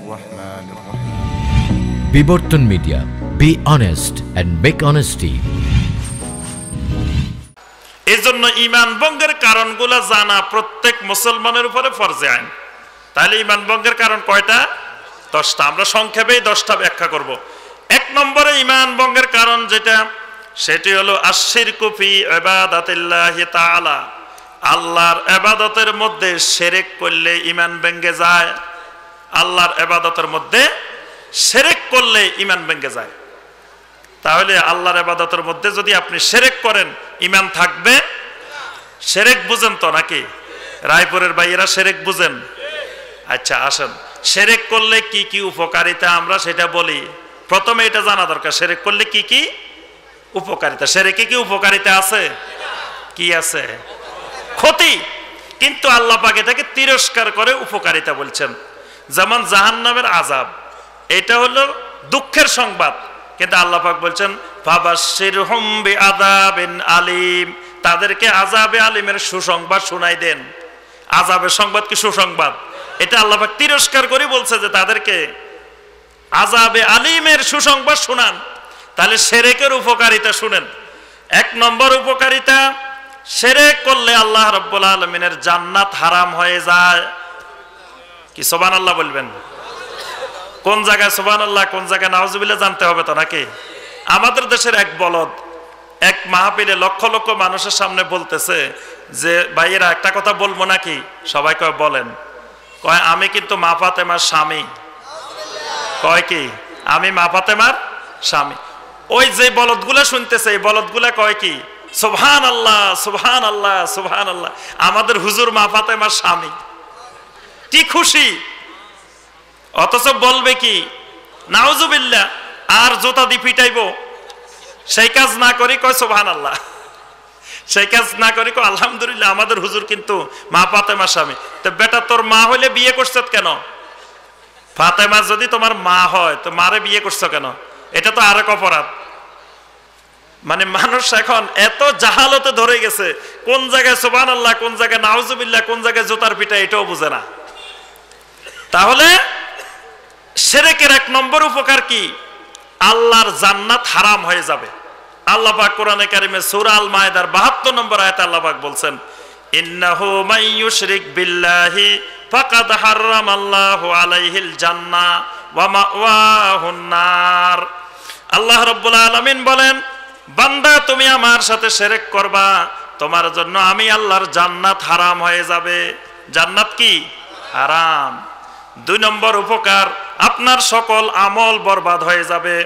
الرحمن الرحيم বিবর্তন media, be honest and make honesty. এজন্য ঈমান ভঙ্গের কারণগুলো জানা প্রত্যেক মুসলমানের উপরে ফরজে আইন। তাহলে ঈমান ভঙ্গের কারণ কয়টা? 10টা। আমরা সংক্ষেপেই 10টা ব্যাখ্যা করব। 1 নম্বরে ঈমান ভঙ্গের কারণ যেটা, সেটি হলো আশশিরকু ফি ইবাদাতিল্লাহি তাআলা। আল্লাহর ইবাদতের মধ্যে শিরক করলে ঈমান ভেঙে যায়। আল্লাহর ইবাদতের মধ্যে শিরক করলে ঈমান ভেঙে যায়। তাহলে আল্লাহর ইবাদতের মধ্যে যদি আপনি শিরক করেন, ঈমান থাকবে? শিরক বুঝেন তো নাকি? রায়পুরের ভাইয়েরা শিরক বুঝেন? আচ্ছা আসেন, শিরক করলে কি কি উপকারিতা আমরা সেটা বলি। প্রথমে এটা জানা দরকার, শিরক করলে কি কি উপকারিতা। শিরকে কি উপকারিতা আছে? কি আছে? ক্ষতি। কিন্তু আল্লাহ পাক এটাকে তিরস্কার করে উপকারিতা বলছেন। যেমন জাহান্নামের আযাব, এটা হলো দুঃখের সংবাদ, কিন্তু আল্লাহ পাক বলছেন ফাবাশশিরহুম বিআযাবিন আলিম, তাদেরকে আযাবে আলিমের সুসংবাদ শোনাই দেন। আযাবের সংবাদ কি সুসংবাদ? এটা আল্লাহ পাক তিরস্কার করে বলছে যে তাদেরকে আযাবে আলিমের সুসংবাদ শোনান। তাহলে শিরকের উপকারিতা শুনেন। 1 নম্বর উপকারিতা, শিরক করলে আল্লাহ রাব্বুল আলামিনের জান্নাত হারাম হয়ে যায়। কি সুবহানাল্লাহ বলবেন? কোন জায়গায় সুবহানাল্লাহ, কোন জায়গায় নাউজুবিল্লাহ জানতে হবে তো নাকি? আমাদের দেশের এক বলদ এক মাহফিলে লক্ষ লক্ষ মানুষের সামনে বলতেছে যে ভাইয়েরা একটা কথা বলবো নাকি? সবাই কয় বলেন। কয় আমি কিন্তু মা ফাতেমার স্বামী। কয় কি? আমি মা ফাতেমার স্বামী। ওই যে বলদগুলা শুনতেছে, এই বলদগুলা কয় কি? সুবহানাল্লাহ, সুবহানাল্লাহ, সুবহানাল্লাহ, আমাদের হুজুর মা ফাতেমার স্বামী। কি খুশি! অথচ বলবে কি? নাউজুবিল্লাহ। আর জোতা দি পিটাইব। সেই কাজ না করি কয় সুবহানাল্লাহ, সেই কাজ না করি কয় আলহামদুলিল্লাহ, আমাদের হুজুর কিন্তু মা ফাতেমার স্বামী। তো বেটা, তোর মা হইলে বিয়ে করছ কেন? ফাতেমা যদি তোমার মা হয় তো মারে বিয়ে করছো কেন? এটা তো আরেক অপরাধ। মানে মানুষ এখন এত জাহালতে ধরে গেছে, কোন জায়গায় সুবহানাল্লাহ, কোন জায়গায় নাউজুবিল্লাহ, কোন জায়গায় জোতার পিটা, এটাও বুঝে না। তাহলে শিরকের 1 নম্বর উপকার কি? আল্লাহর জান্নাত হারাম হয়ে যাবে। আল্লাহ পাক কোরআনে কারিমে সূরা আল মায়েদার 72 নম্বর আয়াতে আল্লাহ পাক বলছেন ইন্নাহু মাইয়ুশরিক বিল্লাহি ফাকাদ হারামাল্লাহু আলাইহিল জান্নাহ ওয়া মাওয়াহুন নার। আল্লাহ রাব্বুল আলামিন বলেন, বান্দা তুমি আমার সাথে শিরক করবা, তোমার জন্য আমি আল্লাহর জান্নাত হারাম হয়ে যাবে। জান্নাত কি? হারাম। 2 নম্বর উপকার, আপনার সকল আমল বরবাদ হয়ে যাবে।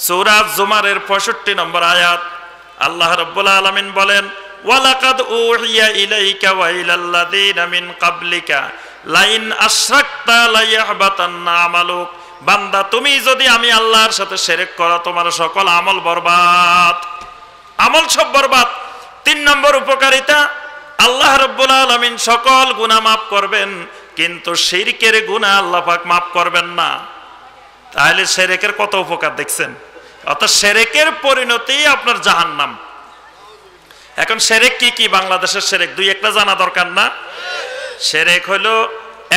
সূরা জুমারের 65 নম্বর আয়াত আল্লাহ রাব্বুল আলামিন বলেন, ওয়ালাকাদ উহিয়া ইলাইকা ওয়া ইলাল্লাযিনা মিন ক্বাবলিকা লাইন আশরাকতা লায়াহবাতান্না আমালুক। বান্দা তুমি যদি আমি আল্লাহর সাথে শিরক করো, তোমার সকল আমল বরবাদ, আমল সব বরবাদ। 3 নম্বর উপকারিতা, আল্লাহ রাব্বুল আলামিন সকল গুনাহ মাফ করবেন, কিন্তু শিরকের গুনাহ আল্লাহ পাক মাফ করবেন না। তাহলে শিরকের কত উপকার দেখছেন? অর্থাৎ শিরকের পরিণতি আপনার জাহান্নাম। এখন শিরক কি কি? বাংলাদেশের শিরক 2-1টা জানা দরকার না? শিরক হলো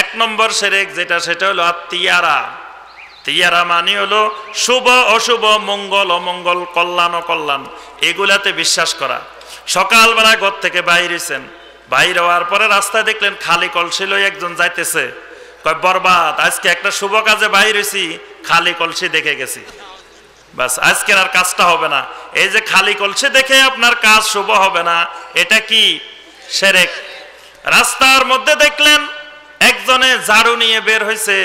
1 নম্বর শিরক যেটা, সেটা হলো আত্মিয়ারা। তিয়ারা মানে হলো শুভ অশুভ, মঙ্গল অমঙ্গল, কল্যাণ অকল্যাণ, এগুলাতে বিশ্বাস করা। সকালবেলা ঘর থেকে বাইর হইছেন, বাইর হওয়ার পরে রাস্তায় দেখলেন খালি কলসি লই একজন যাইতেছে, কয় বরবাদ, আজকে একটা শুভ কাজে বাইর হইছি, খালি কলসি দেখে গেছি, বাস আজকের আর কাজটা হবে না। এই যে খালি কলসি দেখে আপনার কাজ শুভ হবে না, এটা কি? শিরক। রাস্তার মধ্যে দেখলেন একজনে ঝাড়ু নিয়ে বের হইছে,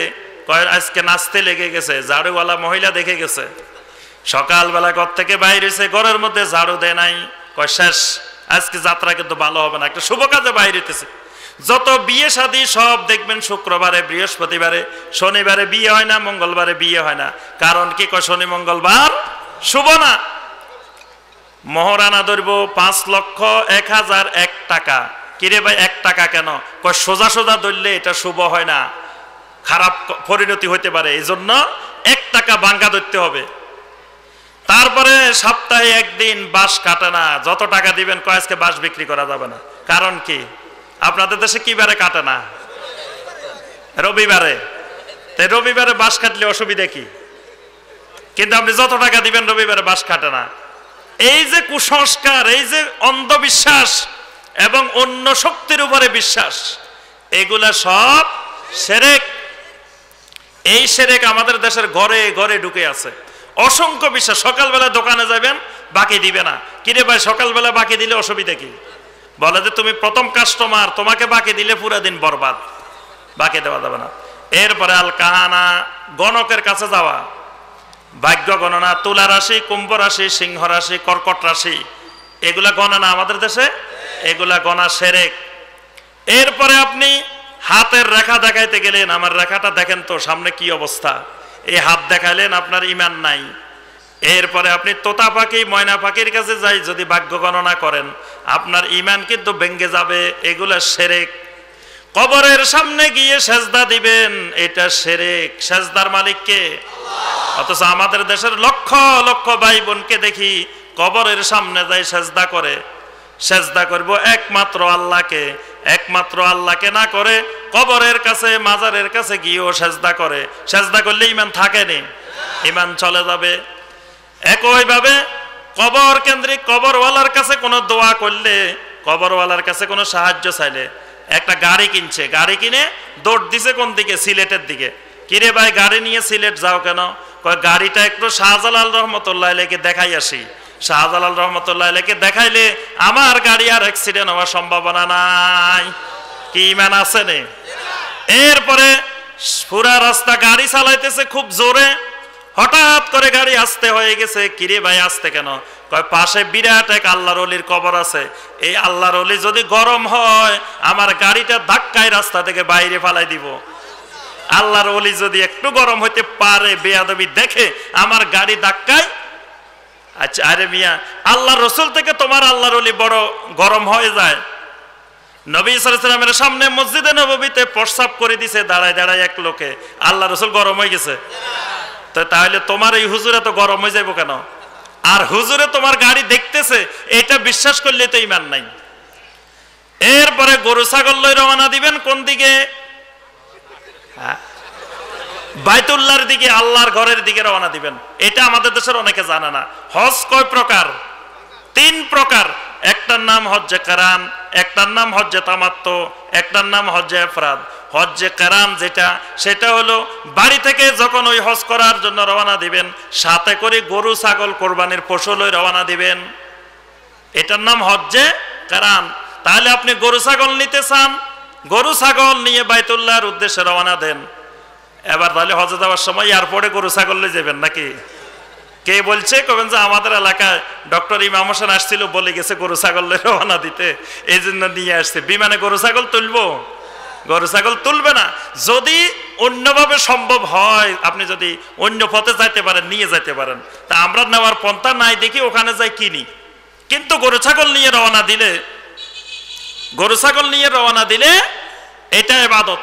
কয় আজকে নাচতে লেগে গেছে, ঝাড়ুওয়ালা মহিলা দেখে গেছে। সকালবেলা ঘর থেকে বাইর হইছে, ঘরের মধ্যে ঝাড়ু দেয় নাই, কয় শেষ, আজকে যাত্রা কিন্তু ভালো হবে না, একটা শুভ কাজে বাইর হইতেছে। যত বিয়ে শাদী সব দেখবেন শুক্রবারে, বৃহস্পতিবারে, শনিবারে বিয়ে হয় না, মঙ্গলবারে বিয়ে হয় না। কারণ কি? কয় শনি মঙ্গলবার শুভ না। মহারানা ধরব 5,01,001 টাকা। কিরে ভাই 1 টাকা কেন? কয় সোজা সোজা ধরলে এটা শুভ হয় না, খারাপ পরিণতি হইতে পারে, এই জন্য 1 টাকা ভাঙ্গা ধরতে হবে। তারপরে সপ্তাহে 1 দিন বাঁশ কাটে না, যত টাকা দিবেন কয় আজকে বাঁশ বিক্রি করা যাবে না। কারণ কি? আপনাদের দেশে কি বারে কাটে না? রবিবারে। তাই রবিবারে বাঁশ কাটলে অসুবিধা কি? কিন্তু আপনি যত টাকা দিবেন রবিবারে বাঁশ কাটে না। এই যে কুসংস্কার, এই যে অন্ধবিশ্বাস এবং অন্য শক্তির উপরে বিশ্বাস, এগুলা সব শিরক। এই শিরক আমাদের দেশের ঘরে ঘরে ঢুকে আছে। অসংখ্য বিশ্বাস। সকালবেলা দোকানে যাবেন, বাকি দিবে না। কিরে ভাই, সকালবেলা বাকি দিলে অসুবিধা কি? বলে যে তুমি প্রথম কাস্টমার, তোমাকে বাকি দিলে পুরো দিন বরবাদ, বাকি দেওয়া যাবে না। এরপরে আল কাহানা, গণকের কাছে যাওয়া, ভাগ্য গণনা, তুলা রাশি, কুম্ভ রাশি, সিংহ রাশি, কর্কট রাশি, এগুলা গণনা আমাদের দেশে, এগুলা গণা শিরক। এরপরে আপনি হাতের রেখা দেখাইতে গেলেন, আমার রেখাটা দেখেন তো সামনে কি অবস্থা, এই হাত দেখাইলেন, আপনার ঈমান নাই। এরপরে আপনি তোতা পাখি, ময়না পাখির কাছে যাই যদি ভাগ্য গণনা করেন, আপনার ঈমান কিন্তু ভেঙে যাবে, এগুলা শিরক। কবরের সামনে গিয়ে সেজদা দিবেন, এটা শিরক। সেজদার মালিক কে? অথচ আমাদের দেশের লক্ষ লক্ষ ভাই বোনকে দেখি কবরের সামনে যাই সেজদা করে। সেজদা করব একমাত্র আল্লাহকে, একমাত্র আল্লাহকে না করে কবরের কাছে, মাজারের কাছে গিয়েও সেজদা করে। সেজদা করলে ঈমান থাকেনি, ঈমান চলে যাবে। একইভাবে কবর কেন্দ্রিক, কবরওয়ালার কাছে কোনো দোয়া করলে, কবরওয়ালার কাছে কোনো সাহায্য চাইলে, একটা গাড়ি কিনছে, গাড়ি কিনে দৌড় দিছে কোন দিকে? সিলেটের দিকে। কিরে ভাই, গাড়ি নিয়ে সিলেট যাও কেন? কয় গাড়িটা একটু শাহজালাল রহমতুল্লাহ আলাইহিকে দেখাই আসি। শাহজালাল রহমতুল্লাহ আলাইহিকে দেখাইলে আমার গাড়ি আর অ্যাক্সিডেন্ট হওয়ার সম্ভাবনা নাই। কি ঈমান আছে নে? এরপরে পুরা রাস্তা গাড়ি চালাইতেছে খুব জোরে, হঠাৎ করে গাড়ি আস্তে হয়ে গেছে। কিরে ভাই, আস্তে কেন? কয় পাশে বিরাট এক আল্লাহর ওলির কবর আছে, এই আল্লাহর ওলি যদি গরম হয় আমার গাড়িটা ধাক্কায় রাস্তা থেকে বাইরে ফালাই দিব। আল্লাহর ওলি যদি একটু গরম হইতে পারে, বেয়াদবি দেখে আমার গাড়ি ধাক্কায়। আচ্ছা, আরে মিয়া, আল্লাহ রসুল থেকে তোমার আল্লাহর ওলি বড় গরম হয়ে যায়? নবী সাল্লাল্লাহু আলাইহি ওয়াসাল্লামের সামনে মসজিদে নববীতে প্রস্রাব করে দিছে দাঁড়ায় দাঁড়ায় এক লোকে, আল্লাহ রসুল গরম হয়ে গেছে? তো তাহলে তোমার এই হুজুরে তো গরম হয়ে যাইব কেন? আর হুজুরে তোমার গাড়ি দেখতেছে, এটা বিশ্বাস করলে তো ঈমান নাই। এরপরে গরু ছাগল লই রওনা দিবেন কোন দিকে? বাইতুল্লাহর দিকে, আল্লাহর ঘরের দিকে রওনা দিবেন। এটা আমাদের দেশের অনেকে জানে না। হজ কয় প্রকার? 3 প্রকার। একটার নাম হজ্জে কারান, একটার নাম হজ্জে তামাত্তু, একটার নাম হজ্জে ইফরাদ। হজ্জে কারান যেটা, সেটা হলো বাড়ি থেকে যখন ওই হজ করার জন্য রওনা দিবেন, সাথে করে গরু ছাগল কোরবানির পশু লই রওনা দিবেন, এটার নাম হজ্জে কারান। তাহলে আপনি গরু ছাগল নিতে চান, গরু ছাগল নিয়ে বাইতুল্লাহর উদ্দেশ্যে রওনা দেন। এবার তাহলে হজে যাওয়ার সময় এয়ারপোর্টে গরু ছাগল নিয়ে যাবেন নাকি? কে বলছে? কবেন যে আমাদের এলাকায় ডক্টর ইমাম হোসেন আসছিল, বলে গেছে গরু ছাগল রওনা দিতে, এই জন্য নিয়ে আসছে। বিমানে গরু ছাগল তুলবো? গরু ছাগল তুলবে না। যদি অন্যভাবে সম্ভব হয়, আপনি যদি অন্য পথে যাইতে পারেন, নিয়ে যাইতে পারেন। তা আমরা নেওয়ার পন্থা নাই দেখি ওখানে যাই কিনি। কিন্তু গরু ছাগল নিয়ে রওনা দিলে, গরু ছাগল নিয়ে রওনা দিলে এটা ইবাদত।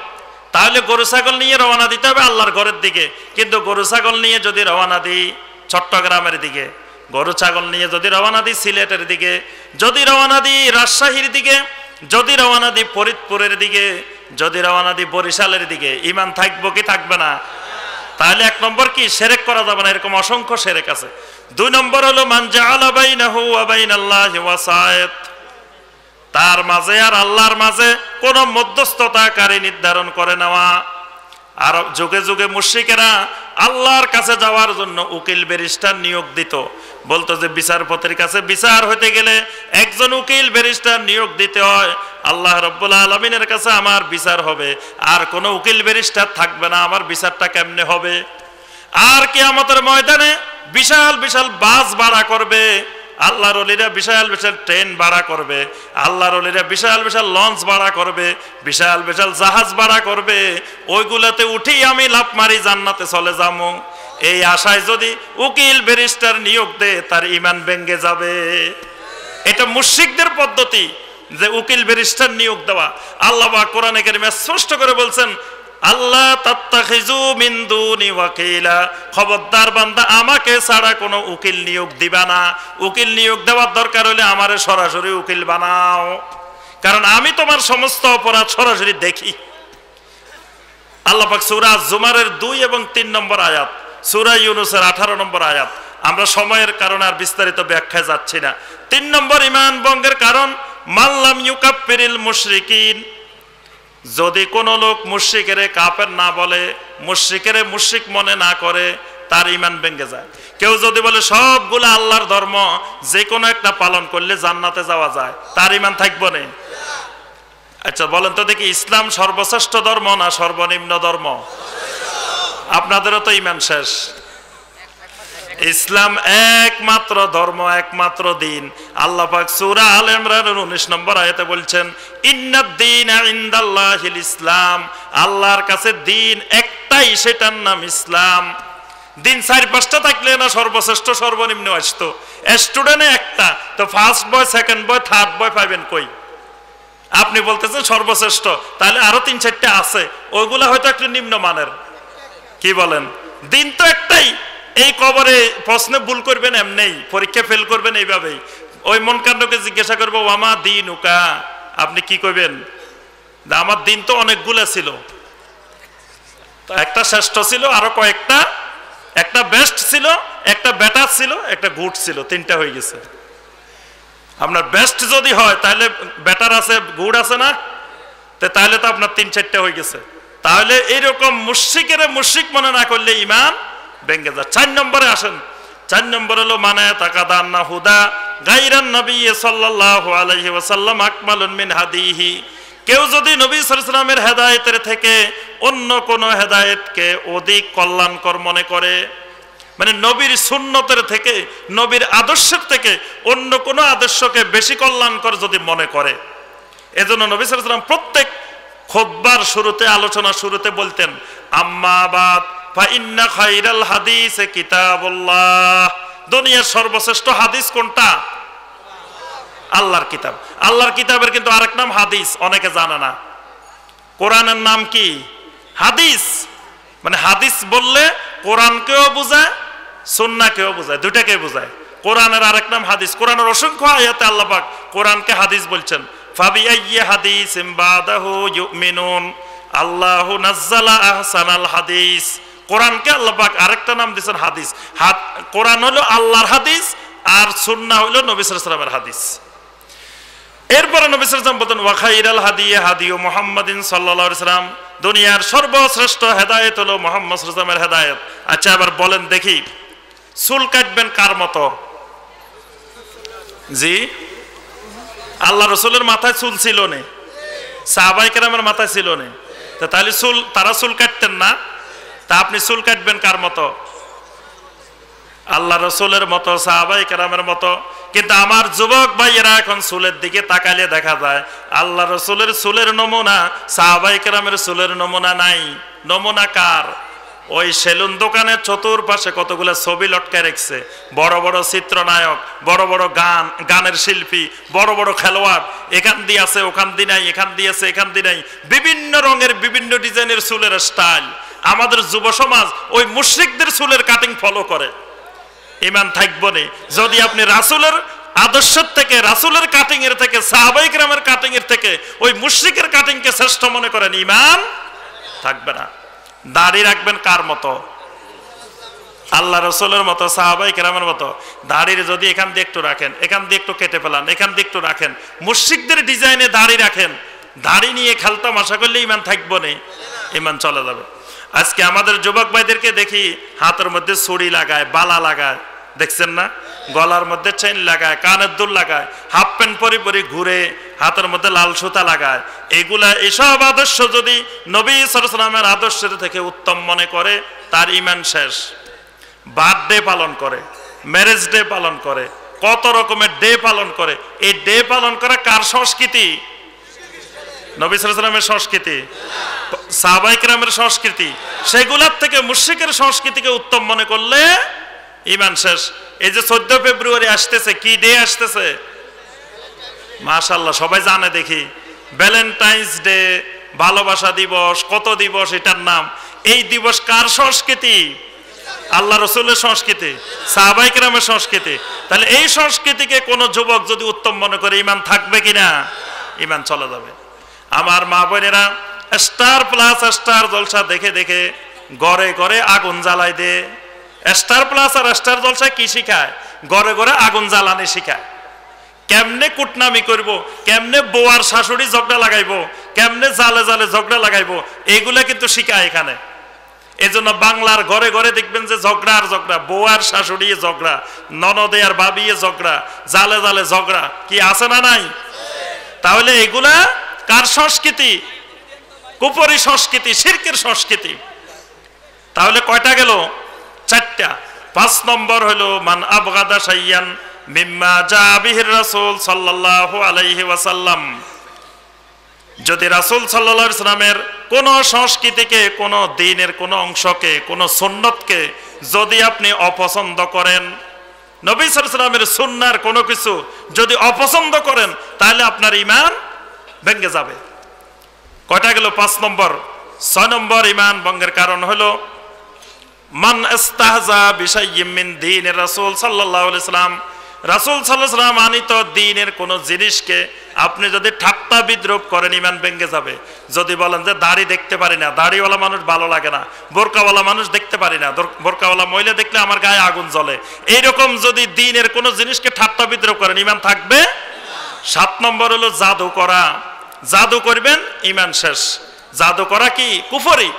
তাহলে গরু ছাগল নিয়ে রওনা দিতে হবে আল্লাহর ঘরের দিকে। কিন্তু গরু ছাগল নিয়ে যদি রওনা দিই চট্টগ্রামের দিকে, গরু ছাগল নিয়ে যদি রওনা দিই সিলেটের দিকে, যদি রওনা দিই রাজশাহীর দিকে, যদি রওনা দিই ফরিদপুরের দিকে, যদি রওনা দিই বরিশালের দিকে, ঈমান থাকবো কি থাকবে না? তাহলে 1 নম্বর কি? শিরক করা যাবে না। এরকম অসংখ্য শিরক আছে। 2 নম্বর হলো মান জাআলা বাইনাহু ওয়া বাইনাল্লাহি ওয়াসায়েত, তার মাঝে আর আল্লাহর মাঝে কোন মধ্যস্থতাকারী নির্ধারণ করে নেওয়া। আর যুগে যুগে মুশরিকেরা আল্লাহর কাছে যাওয়ার জন্য উকিল ব্যারিস্টার নিয়োগ দিত। বলতো যে বিচারপতির কাছে বিচার হতে গেলে একজন উকিল ব্যারিস্টার নিয়োগ দিতে হয়। আল্লাহ রাব্বুল আলামিনের কাছে আমার বিচার হবে, আর কোনো উকিল ব্যারিস্টার থাকবে না, আমার বিচারটা কেমনে হবে? আর কিয়ামতের ময়দানে বিশাল বিশাল বাস ভাড়া করবে, আল্লাহর ওলিরা বিশাল বিশাল ট্রেন ভাড়া করবে, আল্লাহর ওলিরা বিশাল বিশাল লঞ্চ ভাড়া করবে, বিশাল বিশাল জাহাজ ভাড়া করবে। ওইগুলাতে উঠেই আমি লাফ মারি জান্নাতে চলে যাবো। এই আশায় যদি উকিল ব্যারিস্টার নিয়োগ দেয়, তার ঈমান ভেঙে যাবে। এটা মুশরিকদের পদ্ধতি, যে উকিল ব্যারিস্টার নিয়োগ দেওয়া। আল্লাহ পাক কোরআনে কারিমে স্পষ্ট করে বলছেন, আল্লাহ তাত্তাখিজু মিন দুনি ওয়াকিলা, খবরদার বান্দা আমাকে ছাড়া কোনো উকিল নিয়োগ দিবা না। উকিল নিয়োগ দেওয়ার দরকার হলে আমারে সরাসরি উকিল বানাও, কারণ আমি তোমার সমস্ত অপরাধ সরাসরি দেখি। আল্লাহ পাক সূরা জুমারের 2 এবং 3 নম্বর আয়াত, সূরা ইউনূসের 18 নম্বর আয়াত। আমরা সময়ের কারণে আর বিস্তারিত ব্যাখ্যায় যাচ্ছি না। 3 নম্বর ঈমান ভঙ্গের কারণ মাল্লাম ইউকাফিরিল মুশরিকিন, যদি কোন লোক মুশরিকেরে কাফের না বলে, মুশরিকেরে মুশরিক মনে না করে, তার ঈমান ভেঙে যায়। কেউ যদি বলে সবগুলো আল্লাহর ধর্ম, যে কোনো একটা পালন করলে জান্নাতে যাওয়া যায়, তার ঈমান থাকবে না। আচ্ছা বলেন তো দেখি, ইসলাম সর্বশ্রেষ্ঠ ধর্ম না সর্বনিম্ন ধর্ম? আপনাদেরও তো ঈমান শেষ। ইসলাম একমাত্র ধর্ম, একমাত্র দিন। আল্লাহ পাক সূরা আল ইমরানের 19 নম্বর আয়াতে বলছেন ইন্নাদ-দীনা ইনদাল্লাহিল ইসলাম, আল্লাহর কাছে দিন একটাই, সেটার নাম ইসলাম। দিন 4-5টা থাকলে না সর্বশ্রেষ্ঠ সর্বনিম্ন আসতো। স্টুডেন্টে একটা, তো first boy, second boy, third বয় পাইবেন কই? আপনি বলতেছেন সর্বশ্রেষ্ঠ, তাহলে আরো 3-4টা আছে, ওইগুলা হয়তো একটু নিম্নমানের। কি বলেন? দিন তো একটাই। এই কবরে প্রশ্নে ভুল করবেন এমনি, পরীক্ষা ফেল করবেন এইভাবেই। ওই মনকাণ্ডকে জিজ্ঞাসা করবো ওয়ামা দীনুকা, আপনি কি কইবেন? আমার দিন তো অনেকগুলা ছিল, একটা শ্রেষ্ঠ ছিল, আরো কয়েকটা, একটা বেস্ট ছিল, একটা বেটার ছিল, একটা গুড ছিল, 3টা হয়ে গেছে। আপনার বেস্ট যদি হয় তাহলে বেটার আছে, গুড আছে না? তাহলে তো আপনার 3-4টা হয়ে গেছে। তাহলে এইরকম মুশরিকের মুশরিক মনে না করলে ঈমান ভেঙে যায়। 4 নম্বরে আসেন। 4 নম্বর হলো মানে তাকাদান্না হুদা গায়রান নবী সাল্লাল্লাহু আলাইহি ওয়াসাল্লাম আকমালুন মিন হাদিহি, কেউ যদি নবী সাল্লাল্লাহু আলাইহি ওয়াসাল্লামের হেদায়েতের থেকে অন্য কোন হেদায়েতকে অধিক কল্যাণকর মনে করে, মানে নবীর সুন্নতের থেকে, নবীর আদর্শের থেকে অন্য কোন আদর্শকে বেশি কল্যাণকর যদি মনে করে, এজন্য নবী সাল্লাল্লাহু আলাইহি ওয়াসাল্লাম প্রত্যেক খুতবার শুরুতে, আলোচনা শুরুতে বলতেন আম্মা বাদ ফা ইন্না খায়রাল হাদিস কিতাবুল্লাহ, দুনিয়ার সর্বশ্রেষ্ঠ হাদিস কোনটা? আল্লাহর কিতাব। আল্লাহর কিতাবের কিন্তু আরেক নাম হাদিস, অনেকে জানে না। কোরআনের নাম কি? হাদিস। মানে হাদিস বললে কোরআনকেও বোঝায়, সুন্নাহকেও বোঝায়, দুটাকেই বোঝায়। কোরআনের আরেক নাম হাদিস। কোরআনের অসংখ্য আয়াতে আল্লাহ পাক কোরআনকে হাদিস বলছেন। ফাবিআইয়ি হাদিসিম বাদাহু ইউমিনুন, আল্লাহু নাজ্জালা আহসানাল হাদিস। কোরআনকে আল্লাহ পাক আরেকটা নাম দিয়েছেন হাদিস। কোরআন হলো আল্লাহর হাদিস, আর সুন্নাহ হলো নবী সাল্লাল্লাহু আলাইহি ওয়াসাল্লামের হাদিস। এরপরে নবী সাল্লাল্লাহু আলাইহি ওয়াসাল্লাম বলেন ওয়া খায়রাল হাদিয়ি হাদিয়ু মুহাম্মাদিন সাল্লাল্লাহু আলাইহি ওয়াসাল্লাম, দুনিয়ার সর্বশ্রেষ্ঠ হেদায়েত হলো মুহাম্মদ সাল্লাল্লাহু আলাইহি ওয়াসাল্লামের হেদায়েত। আচ্ছা এবার বলেন দেখি, চুল কাটবেন কার মতো? জি, আল্লাহ রাসূলের মাথায় চুল ছিল না, সাহাবায়ে কেরামের মাথায় ছিল না, তাহলে চুল, তারা চুল কাটতেন না, তা আপনি চুল কাটবেন কার মতো? আল্লাহ রাসূলের মতো, সাহাবায়ে কেরামের মতো। কিন্তু আমার যুবক ভাইয়েরা এখন চুলের দিকে তাকালে দেখা যায় আল্লাহ রাসূলের চুলের নমুনা, সাহাবায়ে কেরামের চুলের নমুনা নাই। নমুনা কার? ওই সেলুন দোকানের চতুর্পাশে কতগুলো ছবি লটকায় রেখেছে, বড় বড় চিত্রনায়ক, বড় বড় গানের শিল্পী, বড় বড় খেলোয়াড়, এখান দিয়ে আছে, ওখান দিয়ে নাই, এখান দিয়ে আছে, এখান দিয়ে নাই, বিভিন্ন রঙের বিভিন্ন ডিজাইনের চুলের স্টাইল। আমাদের যুব সমাজ ওই মুশরিকদের চুলের কাটিং ফলো করে। ঈমান থাকবে না যদি আপনি রাসূলের আদর্শের থেকে, রাসূলের কাটিং এর থেকে, সাহাবায়ে কেরামের কাটিং এর থেকে ওই মুশরিকের কাটিংকে শ্রেষ্ঠ মনে করেন, ঈমান থাকবে না। দাড়ি রাখবেন কার মতো? আল্লাহ রাসূলের মতো, সাহাবায়ে কেরামের মতো। দাড়ির যদি এখান দিয়ে একটু রাখেন, এখান দিয়ে একটু কেটে ফেলান, এখান দিয়ে একটু রাখেন, মুশরিকদের ডিজাইনে দাড়ি রাখেন, দাড়ি নিয়ে খেলতামাশা করলে ঈমান থাকবে না, ঈমান চলে যাবে। আজকে আমাদের যুবক ভাইদেরকে দেখি হাতের মধ্যে ছুরি লাগায়, বালা লাগায়, দেখছেন না? গলার মধ্যে চেইন লাগায়, কানের দুল লাগায়, হাফ প্যান্ট পরে পরে ঘুরে, হাতের মধ্যে লাল সুতা লাগায়। এগুলা, এসব আদর্শ যদি নবী সাল্লাল্লাহু আলাইহি ওয়াসাল্লামের আদর্শের থেকে উত্তম মনে করে, তার ঈমান শেষ। বার্থডে পালন করে, ম্যারেজ ডে পালন করে, কত রকমের ডে পালন করে। এই ডে পালন করা কার সংস্কৃতি? নবী সাল্লাল্লাহু আলাইহি ওয়াসাল্লামের সংস্কৃতি, সাহাবায়ে কেরামের সংস্কৃতি। সেগুলোর থেকে মুশরিকের সংস্কৃতিকে উত্তম মনে করলে ঈমান শেষ। এই যে 14 ফেব্রুয়ারি আসতেছে, কি ডে আসতেছে? মাশাআল্লাহ, সবাই জানে দেখি, ভ্যালেন্টাইন্স ডে, ভালোবাসা দিবস, কত দিবস এটার নাম। এই দিবস কার সংস্কৃতি? আল্লাহ রাসূলের সংস্কৃতি, সাহাবায়ে কেরামের সংস্কৃতি। তাহলে এই সংস্কৃতিকে কোন যুবক যদি উত্তম মনে করে, ঈমান থাকবে কিনা? ঈমান চলে যাবে। আমার মা বোনেরা, স্টার প্লাস স্টার জলসা দেখে দেখে ঘরে ঘরে আগুন জ্বালাই দে। স্টার প্লাস আর স্টার জলসা কি শিখায়? ঘরে ঘরে আগুন জ্বালানি শিখায়। কেমনে কুটনামি করব, কেমনে বউয়ার শাশুড়ি ঝগড়া লাগাইবো, কেমনে জালে জালে ঝগড়া লাগাইবো, এগুলা কিন্তু শিখায় এখানে। এজন্য বাংলার ঘরে ঘরে দেখবেন যে ঝগড়া আর ঝগড়া, বউয়ার শাশুড়ি ঝগড়া, ননদে আর ভাবি ঝগড়া, জালে জালে ঝগড়া, কি আছে না নাই? তাহলে এগুলা কার সংস্কৃতি? কুফরি সংস্কৃতি, শিরকের সংস্কৃতি। তাহলে কয়টা গেল? 4টা। 5 নম্বর হলো মান আবগাদা শাইয়ান মিম্মা জা বিহির রাসূল সাল্লাল্লাহু আলাইহি ওয়াসাল্লাম। যদি রাসূল সাল্লাল্লাহু আলাইহি ওয়াসাল্লামের কোন সংস্কৃতিকে, কোন দ্বীনের কোন অংশকে, কোন সুন্নতকে যদি আপনি অপছন্দ করেন, নবী সাল্লাল্লাহু আলাইহি ওয়াসাল্লামের সুন্নাহর কোনো কিছু যদি অপছন্দ করেন, তাহলে আপনার ঈমান ভেঙে যাবে। কয়টা গেল? 5 নম্বর। 6 নম্বর ঈমান ভঙ্গের কারণ হলো মান ইস্তাহজা বিশাইয়্যিম মিন দীনির রাসূল সাল্লাল্লাহু আলাইহি ওয়াসাল্লাম। রাসূল সাল্লাল্লাহু আলাইহি ওয়াসাল্লাম আনিত দ্বীনের কোন জিনিসকে আপনি যদি ঠাট্টা বিদ্রূপ করেন, ঈমান ভেঙে যাবে। যদি বলেন যে দাড়ি দেখতে পারি না, দাড়িওয়ালা মানুষ ভালো লাগে না, বোরকাওয়ালা মানুষ দেখতে পারি না, বোরকাওয়ালা মহিলা দেখলে আমার গায়ে আগুন জ্বলে, এইরকম যদি দ্বীনের কোন জিনিসকে ঠাট্টা বিদ্রূপ করেন, ঈমান থাকবে? 7 নম্বর হলো জাদু করা। জাদু করবেন, ঈমান শেষ। জাদু করা কি? কুফরি।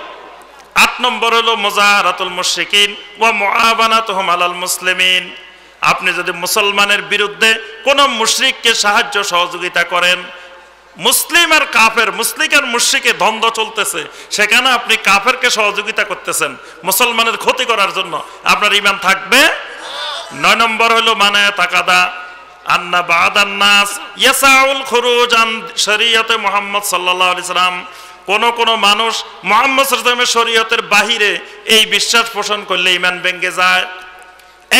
8 নম্বর হলো মুজাহারাতুল মুশরিকিন ওয়া মুআবানাতুহুম আলাল মুসলিমিন। আপনি যদি মুসলমানের বিরুদ্ধে কোন মুশরিককে সাহায্য সহযোগিতা করেন, মুসলিম আর কাফের, মুশরিক আর মুশরিকে দ্বন্দ্ব চলতেছে, সেখানে আপনি কাফেরকে সহযোগিতা করতেছেন মুসলমানের ক্ষতি করার জন্য, আপনার ঈমান থাকবে? 9 নম্বর হলো মানে তাকাদা আন্না বাদান নাস ইয়াসাউল খুরুজ আন শরীয়তে মুহাম্মদ সাল্লাল্লাহু আলাইহি সাল্লাম। কোন কোন মানুষ মুহাম্মদ সাল্লাল্লাহু আলাইহি ওয়াসাল্লামের শরীয়তের বাহিরে এই বিশ্বাস পোষণ করলে ঈমান ভেঙে যায়।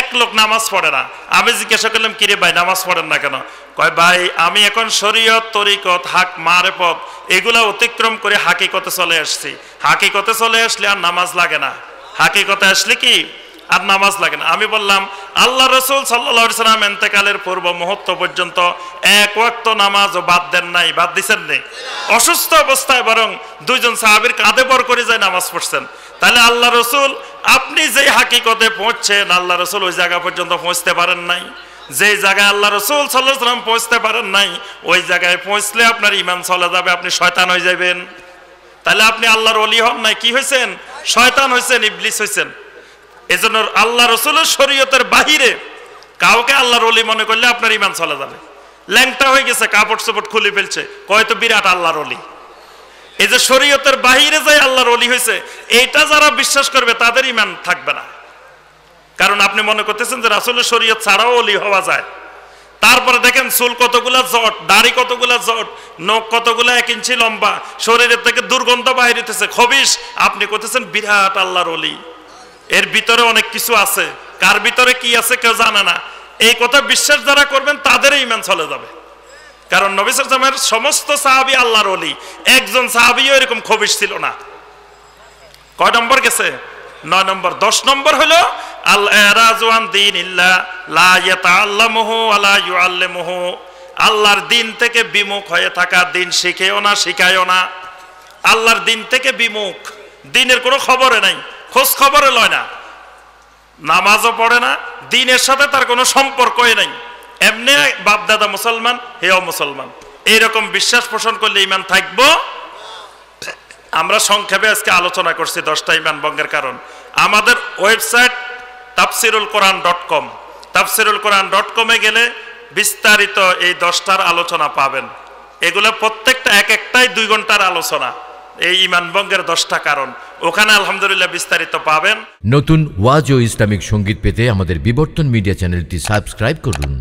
এক লোক নামাজ পড়ে না, আমি জিজ্ঞাসা করলাম কিরে ভাই নামাজ পড়েন না কেন? কয় ভাই আমি এখন শরীয়ত, তরিকত, হক, মারেফত এগুলা অতিক্রম করে হাকিকতে চলে আসছি। হাকিকতে চলে আসলে আর নামাজ লাগে না, হাকিকতে আসলে কি আর নামাজ লাগে না। আমি বললাম আল্লাহ রাসূল সাল্লাল্লাহু আলাইহি ওয়াসাল্লাম ইন্তেকালের পূর্ব মুহূর্ত পর্যন্ত এক ওয়াক্ত নামাজও বাদ দেন নাই, বাদ দিছেন না। অসুস্থ অবস্থায় বরং 2 জন সাহাবীর কাঁধে ভর করে যায় নামাজ পড়ছেন। তাহলে আল্লাহ রাসূল আপনি যে হাকিকতে পৌঁছছেন, আল্লাহ রাসূল ওই জায়গা পর্যন্ত পৌঁছতে পারেন নাই। যে জায়গায় আল্লাহ রাসূল সাল্লাল্লাহু আলাইহি ওয়াসাল্লাম পৌঁছতে পারেন নাই, ওই জায়গায় পৌঁছলে আপনার ঈমান চলে যাবে, আপনি শয়তান হয়ে যাবেন। তাহলে আপনি আল্লাহর ওলি হন নাই, কি হয়েছেন? শয়তান হয়েছেন, ইবলিস হয়েছেন। এজন্য আল্লাহ রাসূলের শরীয়তের বাহিরে কাউকে আল্লাহর ওলি মনে করলে আপনার ঈমান চলে যাবে। ল্যাংটা হয়ে গেছে, কাপড় চোপড় খুলে ফেলছে, কয় তো বিরাট আল্লাহর ওলি। এই যে শরীয়তের বাহিরে যায় আল্লাহর ওলি হয়েছে, এইটা যারা বিশ্বাস করবে তাদের ঈমান থাকবে না। কারণ আপনি মনে করতেছেন যে রাসূলের শরীয়ত ছাড়াও ওলি হওয়া যায়। তারপরে দেখেন চুল কতগুলা জট, দাড়ি কতগুলা জট, নখ কতগুলা 1 ইঞ্চি লম্বা, শরীরের থেকে দুর্গন্ধ বাহির হইতেছে, খবিশ। আপনি করতেছেন বিরাট আল্লাহর ওলি। এর ভিতরে অনেক কিছু আছে, কার ভিতরে কি আছে কেউ জানে না। এই কথা বিশ্বাস যারা করবেন তাদের ঈমান চলে যাবে। কারণ নবী সাল্লাল্লাহু আলাইহি ওয়াসাল্লামের সমস্ত সাহাবী আল্লাহর ওলি, একজন সাহাবীও এরকম খবিশ ছিল না। কয় নম্বর গেছে? 9 নম্বর। 10 নম্বর হলো আল ইরাজু আন দীনিল্লাহ লা ইয়াতাআল্লামুহু ওয়া লা ইউআল্লিমুহু। আল্লাহর দিন থেকে বিমুখ হয়ে থাকা, দিন শিখেও না, শিখায়ও না। আল্লাহর দিন থেকে বিমুখ, দিনের কোনো খবরে নাই, খোঁজ খবরে লয় না, নামাজও পড়ে না, দিনের সাথে তার কোনো সম্পর্কই নাই, এমনি বাপ দাদা মুসলমান, হেও মুসলমান, এইরকম বিশ্বাস পোষণ করলে ঈমান থাকবো। আমরা সংক্ষেপে আজকে আলোচনা করছি 10টা ঈমান ভঙ্গের কারণ। আমাদের ওয়েবসাইট tafsirulquran.com, tafsirulquran.com-এ গেলে বিস্তারিত এই 10টার আলোচনা পাবেন। এগুলো প্রত্যেকটা একটাই 2 ঘন্টার আলোচনা, এই ঈমান ভঙ্গের 10টা কারণ। ওখানে আলহামদুলিল্লাহ বিস্তারিত পাবেন। নতুন ওয়াজ ও ইসলামিক সঙ্গীত পেতে আমাদের বিবর্তন মিডিয়া চ্যানেলটি সাবস্ক্রাইব করুন।